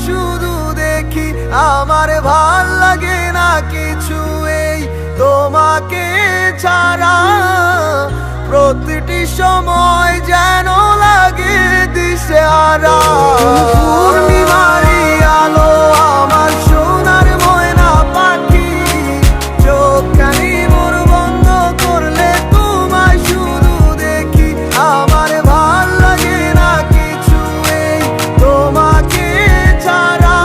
শুধু দেখি, আমার ভাল লাগে না কিছু এই তোমাকে ছাড়া। প্রতিটি সময় যেন লাগে দিশেহারা। পূর্ণিমারি আলো আমার সোনার ময়না পাখি, চোখখানি মোর বন্ধ করলে তোমায় শুধু দেখি, আমার ভাল লাগে না কিছু এই তোমাকে ছাড়া।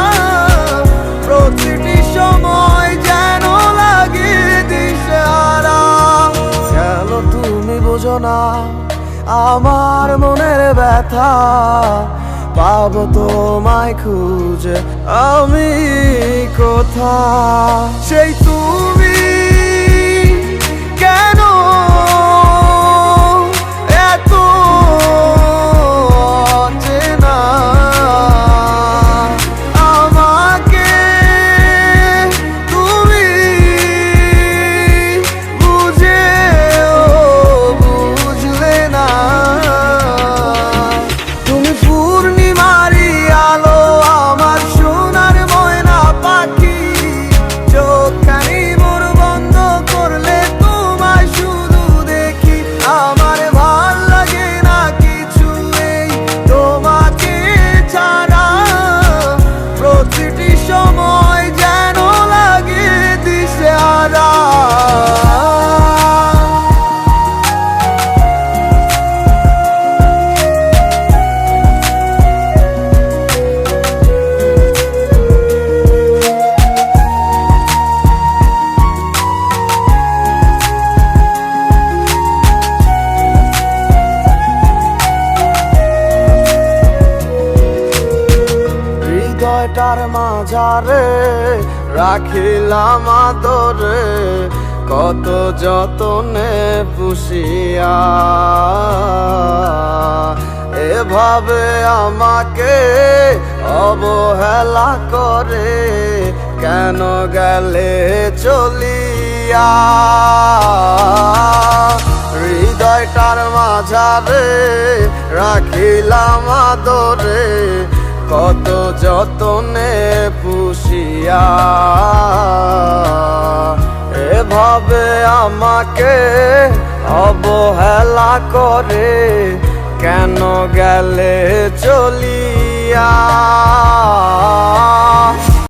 প্রতিটি সময় যেন লাগে দিশেহারা। কেন তুমি বোঝো না আমার মনের ব্যথা, পাবো তোমায় খুঁজে আমি কোথা। সেই তুমি কেন এত অচেনা, আমাকে তুমি বুঝলে না। তুমি পূর্ণিমারি আলো আমার সোনার ময়না পাখি, চোখখানি মোর বন্ধ করলে তোমায় শুধু দেখি, আমার ভাল লাগে না কিছু এই তোমাকে ছাড়া। প্রতিটি সময় যেন লাগে দিশেহারা। হৃদয়টার মাঝারে রাখিলাম আদরে, কত যতনে পুষিয়া। এভাবে আমাকে অবহেলা করে কেন গেলে চলিয়া। হৃদয়টার মাঝারে রাখিলাম আদরে, কত যতনে পুষিয়া। এভাবে আমাকে অবহেলা করে কেন গেলে চলিয়া।